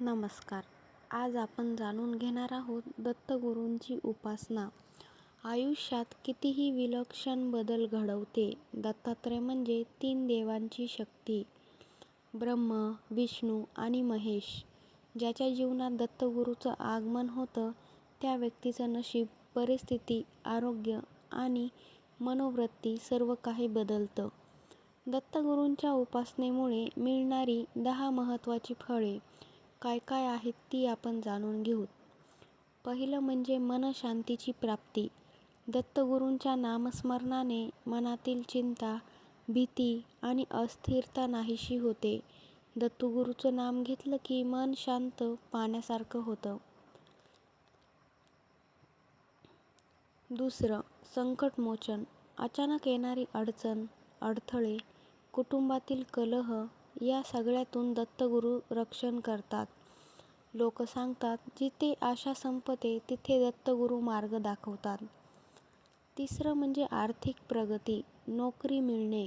नमस्कार. आज आपण जाणून घेणार आहोत दत्तगुरूंची उपासना आयुष्यात कितीही विलक्षण बदल घडवते. दत्तात्रय म्हणजे 3 देवांची शक्ती, ब्रह्म, विष्णू आणि महेश. ज्याच्या जीवनात दत्तगुरूचं आगमन होतं त्या व्यक्तीचं नशीब, परिस्थिती, आरोग्य आणि मनोवृत्ती सर्व काही बदलतं. दत्तगुरूंच्या उपासनेमुळे मिळणारी 10 महत्त्वाची फळे काय काय आहेत ती आपण जाणून घेऊ. पहिलं म्हणजे मनशांतीची प्राप्ती. दत्तगुरूंच्या नामस्मरणाने मनातील चिंता, भीती आणि अस्थिरता नाहीशी होते. दत्तगुरूचं नाम घेतलं की मन शांत पाण्यासारखं होतं. दुसरं, संकटमोचन. अचानक येणारी अडचण, अडथळे, कुटुंबातील कलह या सगळ्यातून दत्तगुरू रक्षण करतात. लोक सांगतात, जिथे आशा संपते तिथे दत्तगुरू मार्ग दाखवतात. तिसरं म्हणजे आर्थिक प्रगती. नोकरी मिळणे,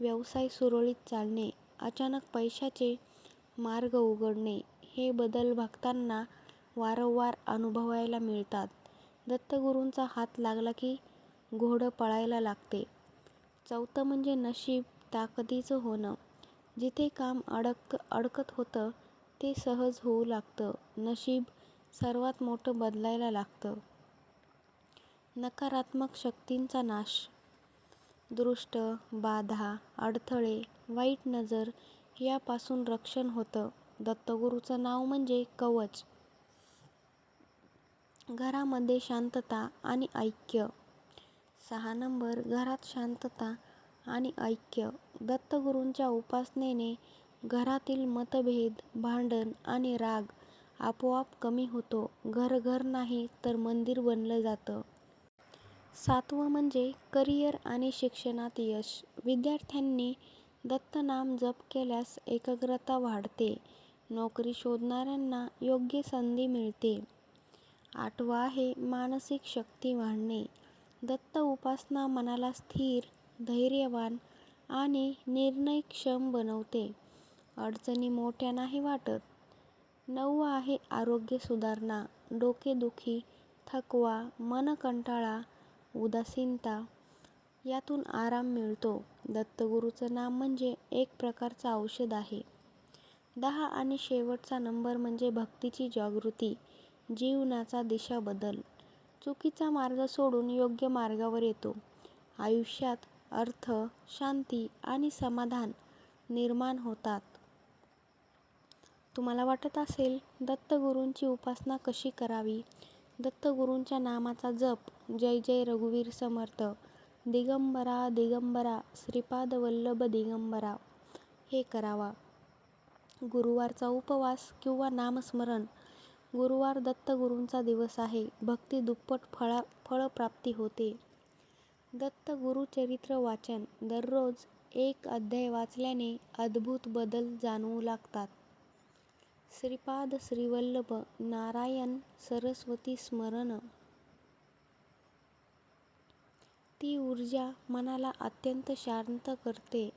व्यवसाय सुरळीत चालणे, अचानक पैशाचे मार्ग उघडणे हे बदल भक्तांना वारंवार अनुभवायला मिळतात. दत्तगुरूंचा हात लागला की घोडं पळायला लागते. चौथं म्हणजे नशीब ताकदीचं होणं. जिथे काम अडकत होतं ते सहज होऊ लागतं. नशीब सर्वात मोठं बदलायला लागतं. नकारात्मक शक्तींचा नाश. दृष्ट, बाधा, अडथळे, वाईट नजर यापासून रक्षण होतं. दत्तगुरूचं नाव म्हणजे कवच. घरामध्ये शांतता आणि ऐक्य. 6 नंबर, घरात शांतता आणि ऐक्य. दत्तगुरूंच्या उपासनेने घरातील मतभेद, भांडण आणि राग आपोआप कमी होतो. घर नाही तर मंदिर बनलं जातं. 7वं म्हणजे करिअर आणि शिक्षणात यश. विद्यार्थ्यांनी दत्तनाम जप केल्यास एकाग्रता वाढते. नोकरी शोधणाऱ्यांना योग्य संधी मिळते. 8वं आहे मानसिक शक्ती वाढणे. दत्त उपासना मनाला स्थिर, धैर्यवान आणि निर्णयक्षम बनवते. अडचणी मोठ्या नाही वाटत. 9वं आहे आरोग्य सुधारणा. डोकेदुखी, थकवा, मनकंटाळा, उदासीनता यातून आराम मिळतो. दत्तगुरूचं नाम म्हणजे एक प्रकारचं औषध आहे. 10 आणि शेवटचा नंबर म्हणजे भक्तीची जागृती. जीवनाचा दिशा बदल. चुकीचा मार्ग सोडून योग्य मार्गावर येतो. आयुष्यात अर्थ, शांती आणि समाधान निर्माण होतात. तुम्हाला वाटत असेल दत्तगुरूंची उपासना कशी करावी? दत्तगुरूंच्या नामाचा जप जय जय रघुवीर समर्थ, दिगंबरा दिगंबरा श्रीपाद वल्लभ दिगंबरा हे करावा. गुरुवारचा उपवास किंवा नामस्मरण. गुरुवार दत्तगुरूंचा दिवस आहे. भक्ती दुप्पट फळप्राप्ती होते. दत्त गुरुचरित्र वाचन. दररोज एक अध्याय वाचल्याने अद्भुत बदल जाणवू लागतात. श्रीपाद श्रीवल्लभ नारायण सरस्वती स्मरण. ती ऊर्जा मनाला अत्यंत शांत करते.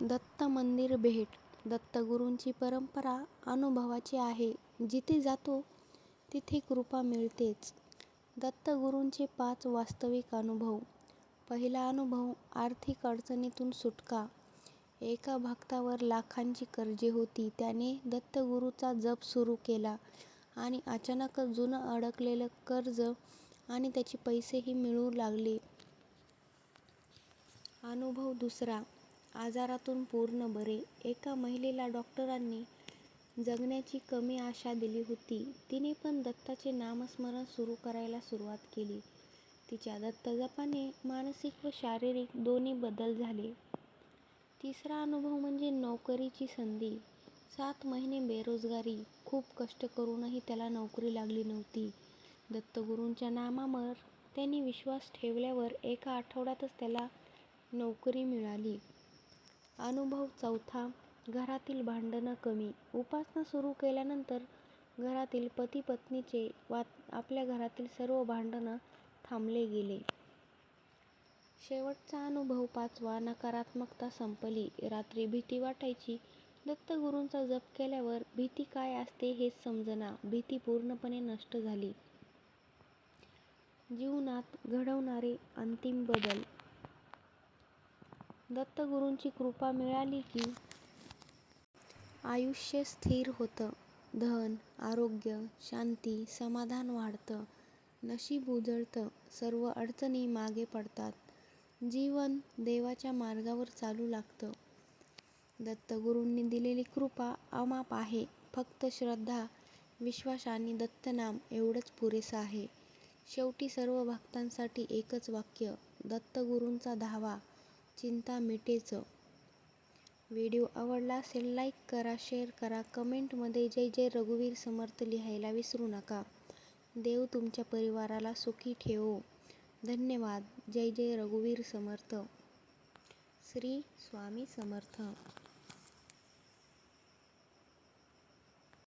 दत्त मंदिर भेट. दत्तगुरूंची परंपरा अनुभवाची आहे. जिथे जातो तिथे कृपा मिळतेच. दत्तगुरूंचे 5 वास्तविक अनुभव. पहिला अनुभव, आर्थिक अडचणीतून सुटका. एका भक्तावर लाखांची कर्जे होती. त्याने दत्तगुरूचा जप सुरू केला आणि अचानकच जुनं अडकलेलं कर्ज आणि त्याचे पैसेही मिळू लागले. अनुभव दुसरा, आजारातून पूर्ण बरे. एका महिलेला डॉक्टरांनी जगण्याची कमी आशा दिली होती. तिने पण दत्ताचे नामस्मरण सुरू करायला सुरुवात केली. तिच्या दत्तजपाने मानसिक व शारीरिक दोन्ही बदल झाले. तिसरा अनुभव म्हणजे नोकरीची संधी. 7 महिने बेरोजगारी. खूप कष्ट करूनही त्याला नोकरी लागली नव्हती. दत्तगुरूंच्या नामावर त्यांनी विश्वास ठेवल्यावर एका आठवड्यातच त्याला नोकरी मिळाली. अनुभव चौथा, घरातील भांडणं कमी. उपासना सुरू केल्यानंतर घरातील पती-पत्नीचे वा आपल्या घरातील सर्व भांडणं थांबले गेले. शेवटचा अनुभव 5वा, नकारात्मकता संपली. रात्री भीती वाटायची दत्तगुरूंचा जप केल्यावर भीती काय असते हेच समजना. भीती पूर्णपणे नष्ट झाली. जीवनात घडवणारे अंतिम बदल. दत्तगुरूंची कृपा मिळाली की आयुष्य स्थिर होतं. धन, आरोग्य, शांती, समाधान वाढतं. नशीब उजळतं. सर्व अडचणी मागे पडतात. जीवन देवाच्या मार्गावर चालू लागतं. दत्तगुरूंनी दिलेली कृपा अमाप आहे. फक्त श्रद्धा, विश्वास आणि दत्तनाम एवढंच पुरेसं आहे. शेवटी सर्व भक्तांसाठी एकच वाक्य, दत्तगुरूंचा धावा, चिंता मिटेच. व्हिडिओ आवडला असेल लाईक करा, शेअर करा, कमेंटमध्ये जय जय रघुवीर समर्थ लिहायला विसरू नका. देव तुमच्या परिवाराला सुखी ठेवो. धन्यवाद. जय जय रघुवीर समर्थ. श्री स्वामी समर्थ.